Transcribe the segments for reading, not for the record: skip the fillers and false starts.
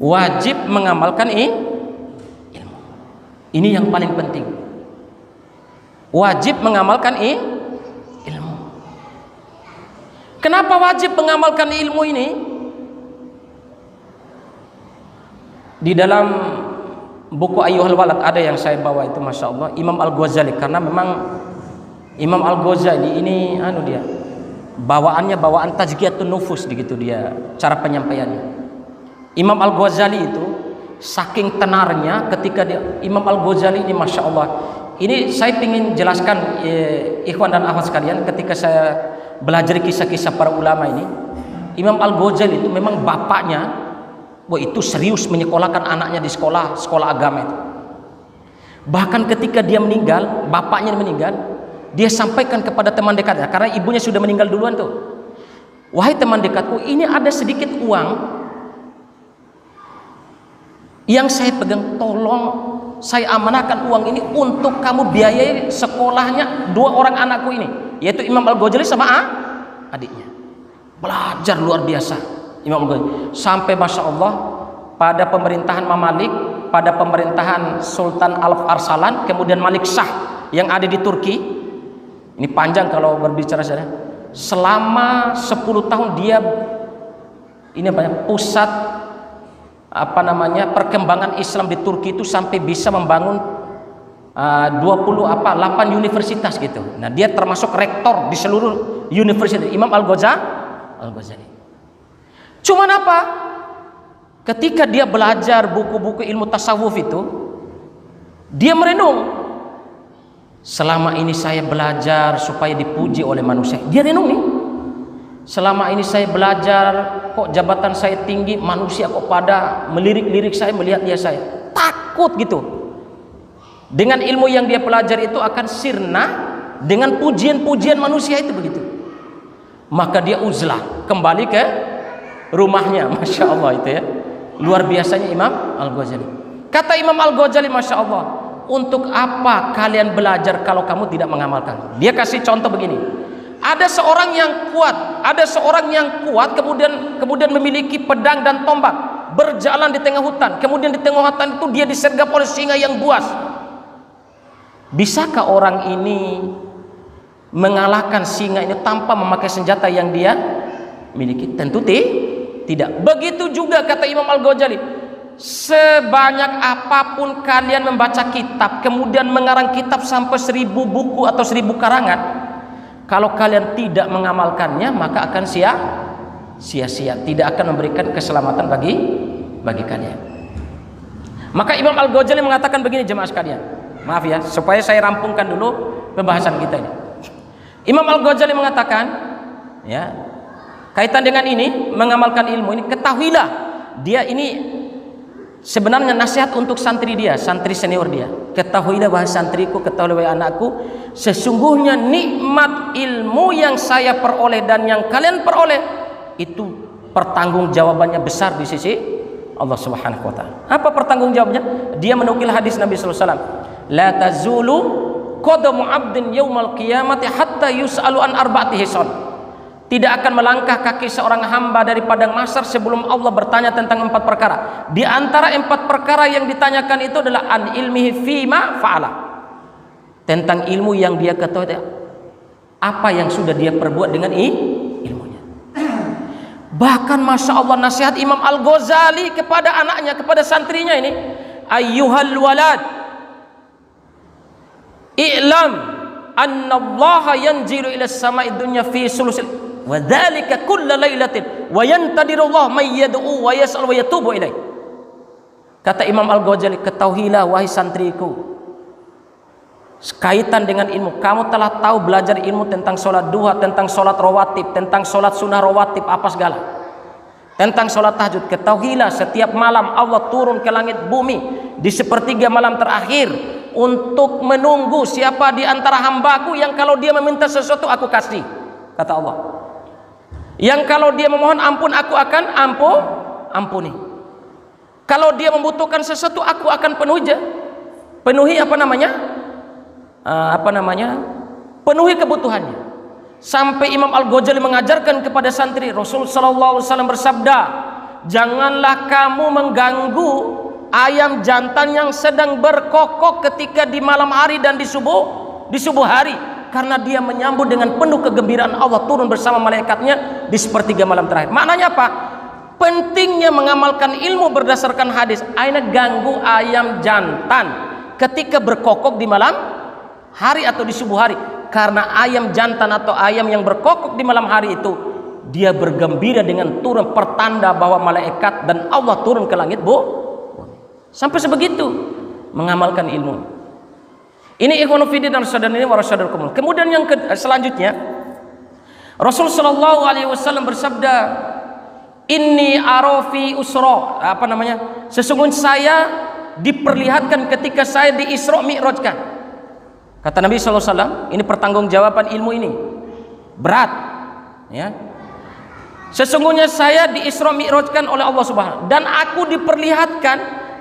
wajib mengamalkan ilmu. Ini yang paling penting. Wajib mengamalkan ilmu. Kenapa wajib mengamalkan ilmu ini? Di dalam buku Ayyuhal Walad ada yang saya bawa itu, Masya Allah, Imam Al-Ghazali. Karena memang Imam Al-Ghazali ini dia bawaannya bawaan tazkiyatun nufus begitu dia cara penyampaiannya. Imam Al-Ghazali itu saking tenarnya ketika Imam Al-Ghazali ini, Masya Allah, ini saya ingin jelaskan ikhwan dan akhwat sekalian, ketika saya belajar kisah-kisah para ulama ini, Imam Al-Ghazali itu memang bapaknya itu serius menyekolahkan anaknya di sekolah agama itu. Bahkan ketika dia meninggal, bapaknya meninggal, dia sampaikan kepada teman dekatnya, karena ibunya sudah meninggal duluan tuh. Wahai teman dekatku, ini ada sedikit uang yang saya pegang, tolong saya amanahkan uang ini untuk kamu biayai sekolahnya 2 orang anakku ini, yaitu Imam Al-Ghazali sama adiknya. Belajar luar biasa Imam Al-Ghazali, sampai Masya Allah pada pemerintahan Mamalik, pada pemerintahan Sultan Alp Arsalan, kemudian Malik Shah yang ada di Turki. Ini panjang kalau berbicara saja. Selama 10 tahun dia ini pusat perkembangan Islam di Turki itu, sampai bisa membangun 8 universitas gitu. Nah, dia termasuk rektor di seluruh universitas, Imam Al-Ghazali. Cuman apa? Ketika dia belajar buku-buku ilmu tasawuf itu, dia merenung, selama ini saya belajar supaya dipuji oleh manusia. Dia renung nih, selama ini saya belajar kok jabatan saya tinggi, manusia kok pada melirik-lirik saya, melihat dia saya. Takut gitu. Dengan ilmu yang dia pelajari itu akan sirna dengan pujian-pujian manusia itu begitu. Maka dia uzlah, kembali ke rumahnya. Masya Allah itu ya. Luar biasanya Imam Al-Ghazali. Kata Imam Al-Ghazali, Masya Allah, untuk apa kalian belajar kalau kamu tidak mengamalkan? Dia kasih contoh begini. Ada seorang yang kuat, kemudian memiliki pedang dan tombak, berjalan di tengah hutan. Kemudian di tengah hutan itu dia disergap oleh singa yang buas. Bisakah orang ini mengalahkan singa ini tanpa memakai senjata yang dia miliki? Tentu tidak. Begitu juga kata Imam Al-Ghazali, sebanyak apapun kalian membaca kitab, kemudian mengarang kitab sampai 1000 buku atau 1000 karangan, kalau kalian tidak mengamalkannya, maka akan sia-sia, tidak akan memberikan keselamatan bagi kalian. Maka Imam Al-Ghazali mengatakan begini, jemaah sekalian, maaf ya, supaya saya rampungkan dulu pembahasan kita ini. Imam Al-Ghazali mengatakan, ya, kaitan dengan ini, mengamalkan ilmu ini, ketahuilah, dia ini sebenarnya nasihat untuk santri dia, santri senior dia. Ketahuilah wahai santriku, ketahuilah wahai anakku, sesungguhnya nikmat ilmu yang saya peroleh dan yang kalian peroleh itu pertanggungjawabannya besar di sisi Allah Subhanahu wa taala. Apa pertanggungjawabannya? Dia menukil hadis Nabi sallallahu alaihi wasallam, la tazulu qadamu 'abdin yaumal qiyamati hatta yus'alu an arba'ati hisab. Tidak akan melangkah kaki seorang hamba dari padang mahsyar sebelum Allah bertanya tentang 4 perkara. Di antara 4 perkara yang ditanyakan itu adalah an ilmihi fima fa'ala, tentang ilmu yang dia ketahui, apa yang sudah dia perbuat dengan ilmunya. Bahkan Masya Allah, nasihat Imam Al-Ghazali kepada anaknya, kepada santrinya ini, ayyuhal walad i'lam anna Allah yanzilu ila samai dunya fi sulusil wa dzalika kulla lailatin wa yantadirullah may yad'u wa yas'al wa yatubu ilaih. Kata Imam Al-Ghazali, ketahuilah wahai santriku, kaitan dengan ilmu, kamu telah tahu belajar ilmu tentang sholat duha, tentang sholat rawatib, tentang sholat sunnah rawatib, apa segala, tentang sholat tahajud. Ketahuilah setiap malam Allah turun ke langit bumi di sepertiga malam terakhir untuk menunggu siapa di antara hambaku yang kalau dia meminta sesuatu aku kasih, kata Allah. Yang kalau dia memohon ampun aku akan ampuni. Kalau dia membutuhkan sesuatu aku akan penuhi penuhi kebutuhannya. Sampai Imam Al-Ghazali mengajarkan kepada santri, Rasul sallallahu alaihi wasallam bersabda, janganlah kamu mengganggu ayam jantan yang sedang berkokok ketika di malam hari dan di subuh hari, karena dia menyambut dengan penuh kegembiraan Allah turun bersama malaikatnya di sepertiga malam terakhir. Maknanya apa? Pentingnya mengamalkan ilmu berdasarkan hadis. Aina ganggu ayam jantan ketika berkokok di malam hari atau di subuh hari, karena ayam jantan atau ayam yang berkokok di malam hari itu dia bergembira dengan turun pertanda bahwa malaikat dan Allah turun ke langit sampai sebegitu mengamalkan ilmu. Ini ikhwanu fiddin dan saudara-saudari warahmatullahi. Kemudian yang selanjutnya, Rasul sallallahu alaihi wasallam bersabda, "Inni arafi usra." Sesungguhnya saya diperlihatkan ketika saya di Isra Mi'rajkan. Kata Nabi sallallahu alaihi wasallam, ini pertanggungjawaban ilmu ini berat, ya. Sesungguhnya saya di Isra Mi'rajkan oleh Allah Subhanahu, dan aku diperlihatkan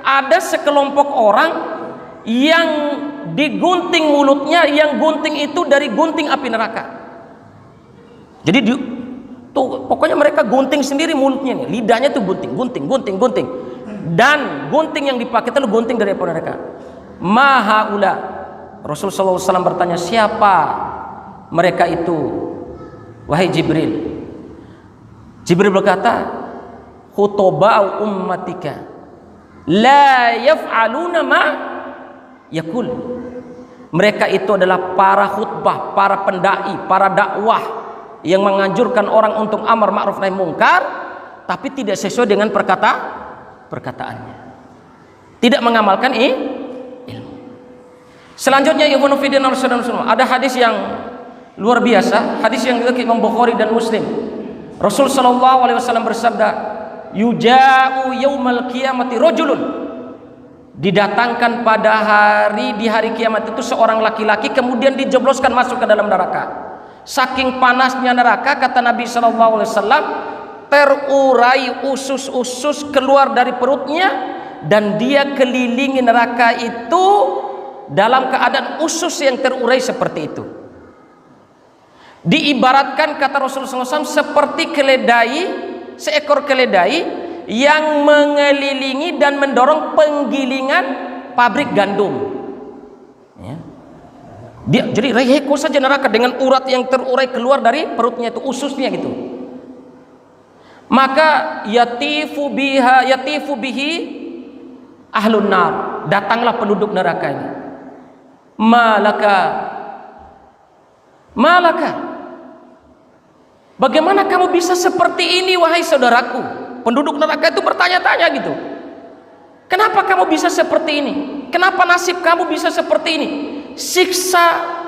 ada sekelompok orang yang digunting mulutnya, yang gunting itu dari gunting api neraka. Jadi pokoknya mereka gunting sendiri mulutnya nih, lidahnya tuh gunting. Dan gunting yang dipakai itu gunting dari api neraka. Mahaula. Rasul sallallahu alaihi wasallam bertanya, siapa mereka itu? Wahai Jibril. Jibril berkata, khutoba'u ummatika la yaf'aluna ma yakul. Mereka itu adalah para khutbah, para pendai, para dakwah yang menganjurkan orang untuk amar ma'ruf nahi mungkar, tapi tidak sesuai dengan perkataannya, tidak mengamalkan ilmu. Selanjutnya ikhwanu fiddin ada hadis yang luar biasa, hadis yang diriwayatkan Imam Bukhari dan Muslim. Rasul sallallahu alaihi wasallam bersabda, yuja'u yaumal qiyamati rajulun, didatangkan pada di hari kiamat itu seorang laki-laki kemudian dijebloskan masuk ke dalam neraka. Saking panasnya neraka, kata Nabi sallallahu alaihi wasallam, terurai usus-usus keluar dari perutnya, dan dia kelilingi neraka itu dalam keadaan usus yang terurai seperti itu. Diibaratkan, kata Rasulullah SAW, seperti seekor keledai yang mengelilingi dan mendorong penggilingan pabrik gandum, ya. Jadi reheko saja neraka dengan urat yang terurai keluar dari perutnya itu, ususnya gitu. Maka yatifu bihi ahlun nar, datanglah penduduk neraka ini. Malaka, bagaimana kamu bisa seperti ini wahai saudaraku? Penduduk neraka itu bertanya-tanya gitu, kenapa kamu bisa seperti ini? Kenapa nasib kamu bisa seperti ini? Siksa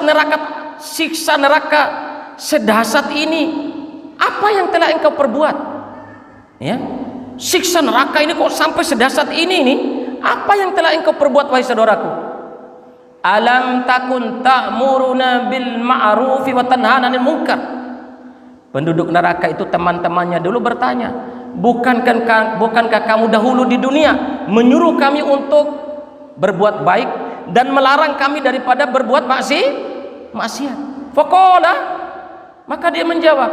neraka sedahsyat ini, apa yang telah engkau perbuat? Ya, siksa neraka ini kok sampai sedahsyat ini nih? Apa yang telah engkau perbuat wahai saudaraku? Alam takun ta'muruna bil ma'rufi wa tanhana 'anil munkar. Penduduk neraka itu teman-temannya dulu bertanya, bukankah kamu dahulu di dunia menyuruh kami untuk berbuat baik dan melarang kami daripada berbuat maksiat? Faqala, maka dia menjawab,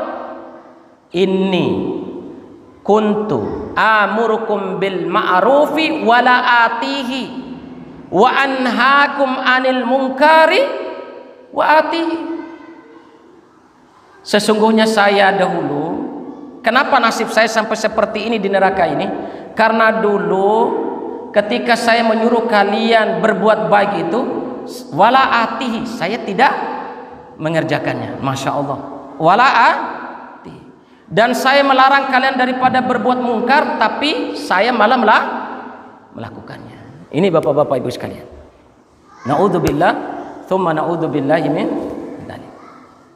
inni kuntu amurukum bil ma'rufi wa la atihi wa anhaakum 'anil munkari wa atihi. Sesungguhnya saya dahulu, kenapa nasib saya sampai seperti ini di neraka ini? Karena dulu ketika saya menyuruh kalian berbuat baik itu, wala atihi, saya tidak mengerjakannya. Masya Allah, wala atihi. Dan saya melarang kalian daripada berbuat mungkar, tapi saya malah melakukannya. Ini bapak-bapak ibu sekalian, na'udzubillah thumma na'udzubillahi min